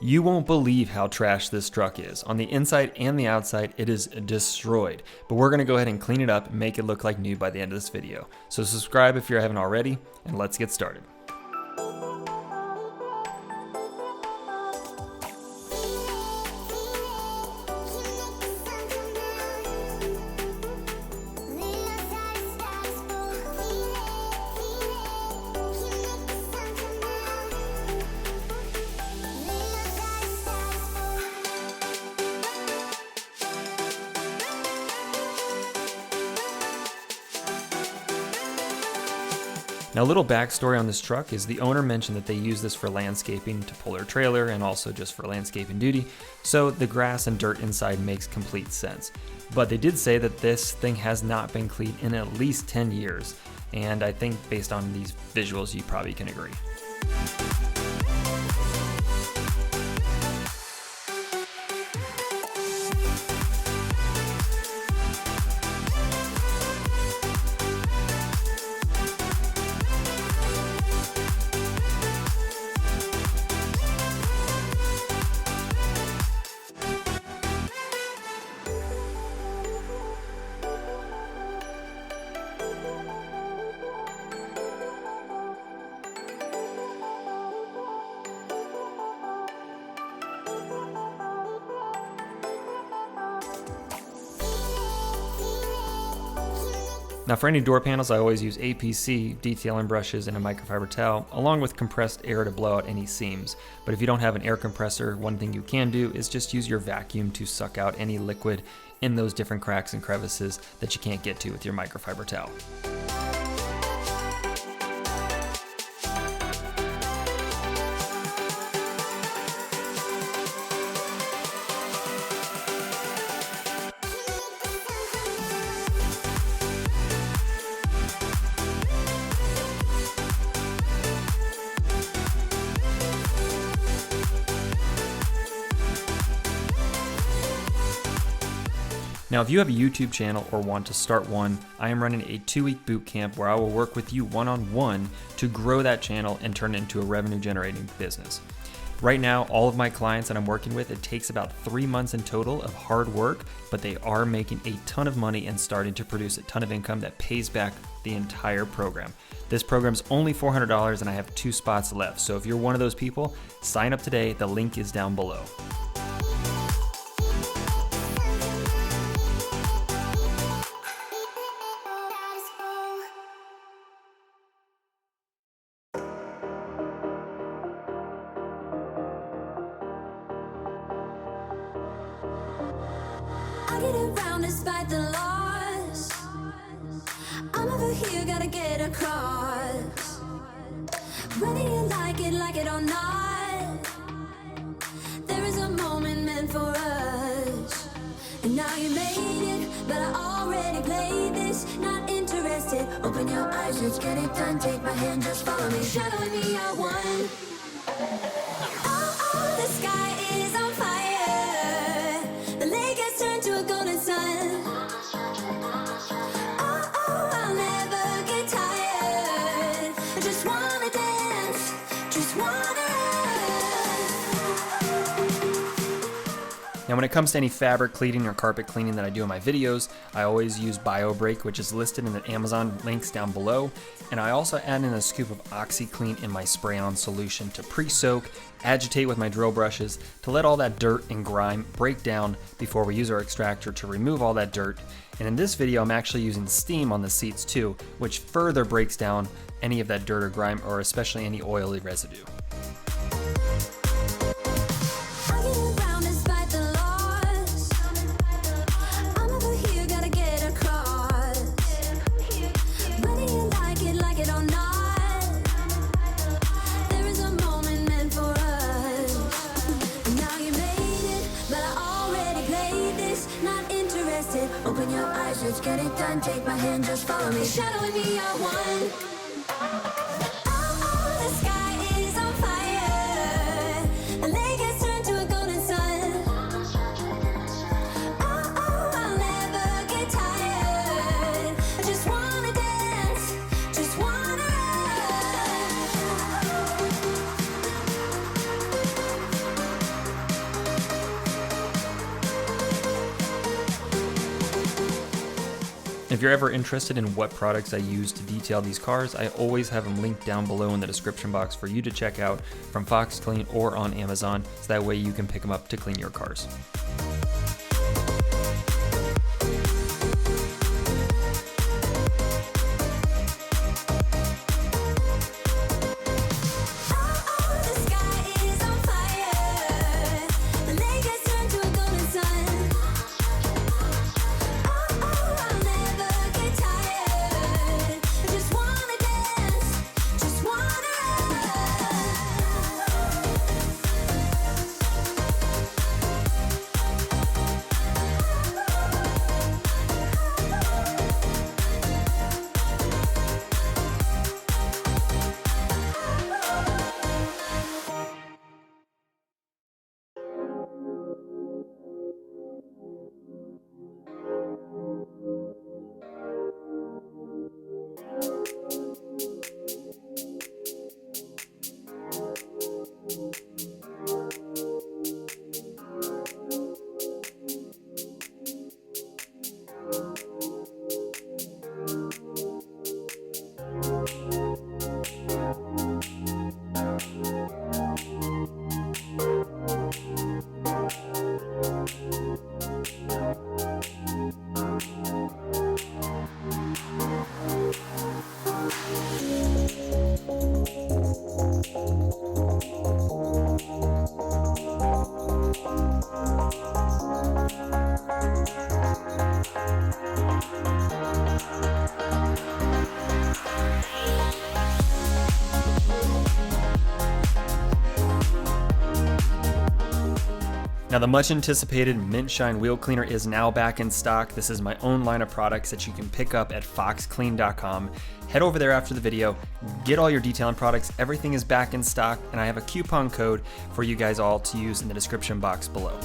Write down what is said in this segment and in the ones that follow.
You won't believe how trash this truck is. On the inside and the outside, it is destroyed. But we're gonna go ahead and clean it up and make it look like new by the end of this video. So subscribe if you haven't already, and let's get started. Now, a little backstory on this truck is the owner mentioned that they use this for landscaping to pull their trailer and also just for landscaping duty, so the grass and dirt inside makes complete sense. But they did say that this thing has not been cleaned in at least 10 years, and I think based on these visuals you probably can agree. Now, for any door panels, I always use APC detailing brushes and a microfiber towel, along with compressed air to blow out any seams. But if you don't have an air compressor, one thing you can do is just use your vacuum to suck out any liquid in those different cracks and crevices that you can't get to with your microfiber towel. Now, if you have a YouTube channel or want to start one, I am running a 2-week boot camp where I will work with you one-on-one to grow that channel and turn it into a revenue generating business. Right now, all of my clients that I'm working with, it takes about 3 months in total of hard work, but they are making a ton of money and starting to produce a ton of income that pays back the entire program. This program is only $400 and I have 2 spots left. So if you're one of those people, sign up today. The link is down below. I get around despite the loss. I'm over here, gotta get across. Whether you like it or not, there is a moment meant for us. And now you made it, but I already played this. Not interested, open your eyes, let's get it done. Take my hand, just follow me. Shadowing me, I won. Oh, the sky is on fire. The lake has turned to a golden sun. Oh, I'll never get tired. I just wanna dance, just wanna run. Now, when it comes to any fabric cleaning or carpet cleaning that I do in my videos, I always use BioBreak, which is listed in the Amazon links down below. And I also add in a scoop of OxyClean in my spray-on solution to pre-soak, agitate with my drill brushes to let all that dirt and grime break down before we use our extractor to remove all that dirt. And in this video, I'm actually using steam on the seats too, which further breaks down any of that dirt or grime, or especially any oily residue. Open your eyes, let's get it done. Take my hand, just follow me. Shadowing me, I won. Oh, the sky is on fire. The lake has turned to a golden sun. Oh, I'll never get tired. I just wanna dance, just wanna run. if you're ever interested in what products I use to detail these cars, I always have them linked down below in the description box for you to check out from Fox Clean or on Amazon, so that way you can pick them up to clean your cars. Now the much anticipated Mint Shine Wheel Cleaner is now back in stock. This is my own line of products that you can pick up at foxclean.com. Head over there after the video, get all your detailing products. Everything is back in stock, and I have a coupon code for you guys all to use in the description box below.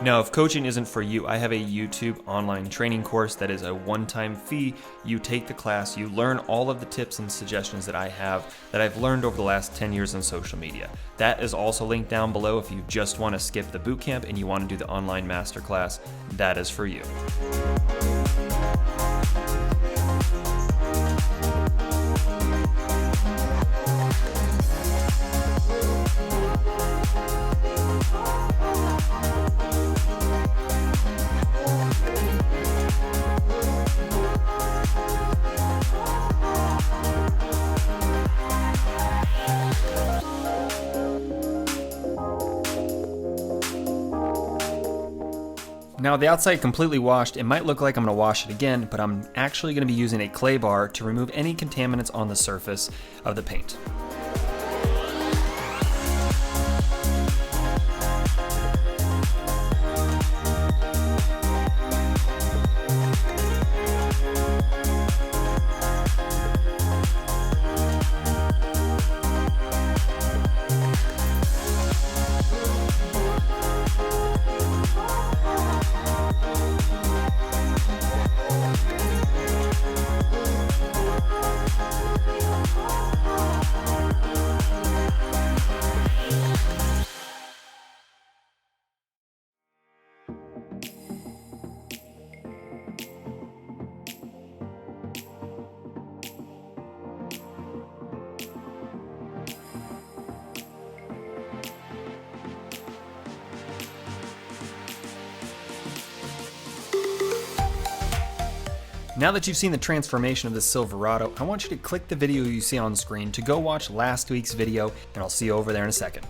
Now, if coaching isn't for you, I have a YouTube online training course that is a one-time fee. You take the class, you learn all of the tips and suggestions that I have that I've learned over the last 10 years on social media. That is also linked down below if you just want to skip the bootcamp and you want to do the online masterclass. That is for you. Now the outside completely washed, it might look like I'm going to wash it again, but I'm actually going to be using a clay bar to remove any contaminants on the surface of the paint. Now that you've seen the transformation of the Silverado, I want you to click the video you see on screen to go watch last week's video, and I'll see you over there in a second.